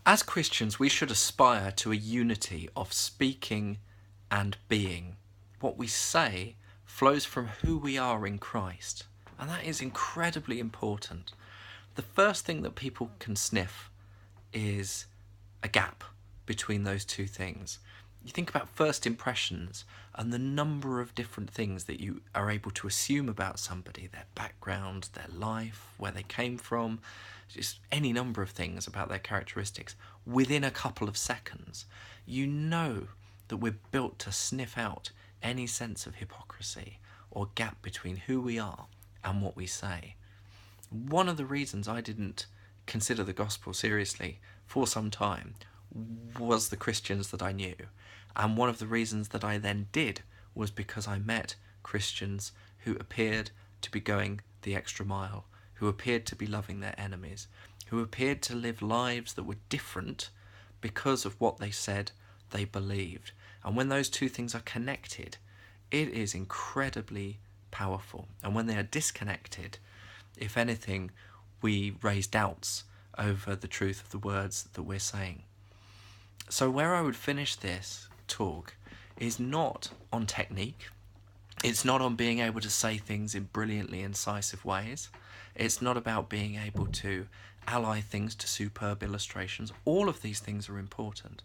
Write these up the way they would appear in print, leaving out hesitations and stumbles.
As Christians, we should aspire to a unity of speaking and being. What we say flows from who we are in Christ, and that is incredibly important. The first thing that people can sniff is a gap between those two things. You think about first impressions and the number of different things that you are able to assume about somebody, their background, their life, where they came from, just any number of things about their characteristics. Within a couple of seconds, you know that we're built to sniff out any sense of hypocrisy or gap between who we are and what we say. One of the reasons I didn't consider the gospel seriously for some time was the Christians that I knew. And one of the reasons that I then did was because I met Christians who appeared to be going the extra mile, who appeared to be loving their enemies, who appeared to live lives that were different because of what they said they believed. And when those two things are connected, it is incredibly powerful. And when they are disconnected, if anything, we raise doubts over the truth of the words that we're saying. So where I would finish this talk is not on technique. It's not on being able to say things in brilliantly incisive ways. It's not about being able to ally things to superb illustrations. All of these things are important.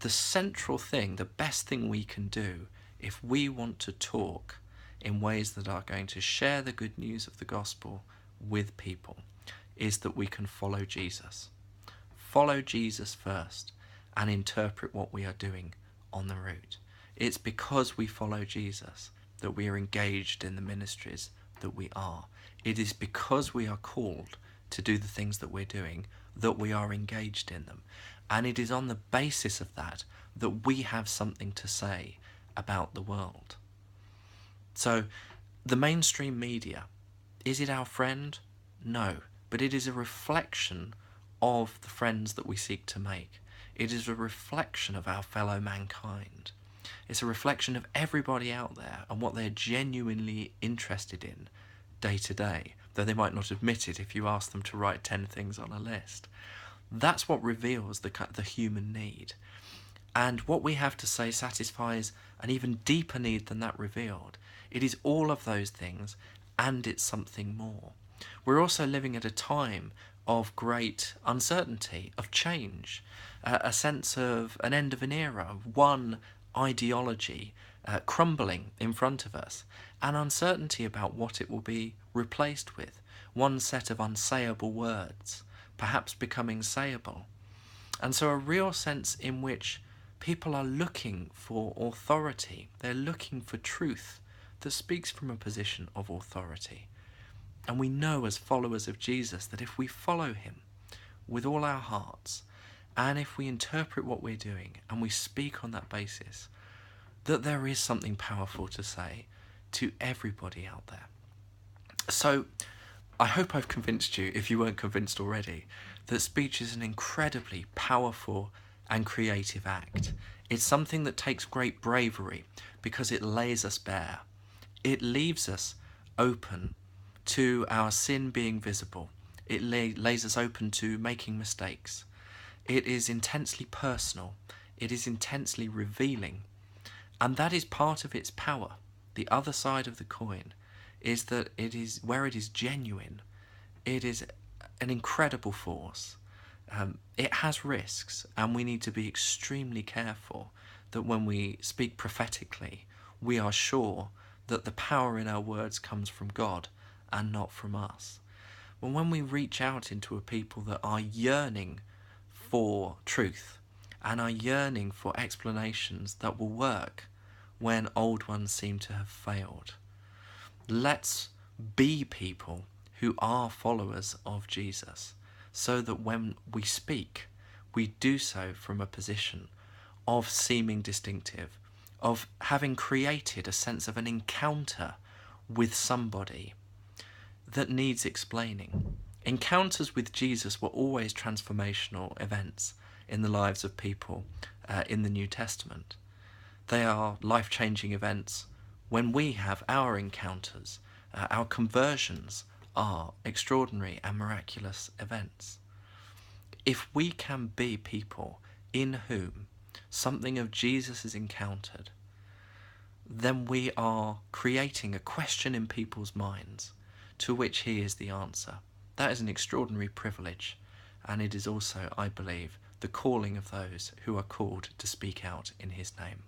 The central thing, the best thing we can do if we want to talk in ways that are going to share the good news of the gospel with people, is that we can follow Jesus. Follow Jesus first and interpret what we are doing on the route. It's because we follow Jesus that we are engaged in the ministries that we are. It is because we are called to do the things that we're doing that we are engaged in them. And it is on the basis of that that we have something to say about the world. So, the mainstream media, is it our friend? No, but it is a reflection of the friends that we seek to make. It is a reflection of our fellow mankind. It's a reflection of everybody out there and what they're genuinely interested in day to day, though they might not admit it if you ask them to write 10 things on a list. That's what reveals the human need. And what we have to say satisfies an even deeper need than that revealed. It is all of those things, and it's something more. We're also living at a time of great uncertainty, of change, a sense of an end of an era, one ideology crumbling in front of us, and uncertainty about what it will be replaced with, one set of unsayable words, perhaps becoming sayable. And so a real sense in which people are looking for authority, they're looking for truth that speaks from a position of authority. And we know as followers of Jesus that if we follow him with all our hearts, and if we interpret what we're doing and we speak on that basis, that there is something powerful to say to everybody out there. So I hope I've convinced you, if you weren't convinced already, that speech is an incredibly powerful and creative act. It's something that takes great bravery because it lays us bare. It leaves us open to our sin being visible. It lays us open to making mistakes. It is intensely personal. It is intensely revealing. And that is part of its power. The other side of the coin is that it is where it is genuine. It is an incredible force. It has risks, and we need to be extremely careful that when we speak prophetically, we are sure that the power in our words comes from God and not from us. But when we reach out into a people that are yearning for truth and are yearning for explanations that will work when old ones seem to have failed, let's be people who are followers of Jesus, so that when we speak, we do so from a position of seeming distinctive, of having created a sense of an encounter with somebody that needs explaining. Encounters with Jesus were always transformational events in the lives of people in the New Testament. They are life-changing events when we have our encounters. Our conversions are extraordinary and miraculous events. If we can be people in whom something of Jesus is encountered, then we are creating a question in people's minds to which he is the answer. That is an extraordinary privilege, and it is also, I believe, the calling of those who are called to speak out in his name.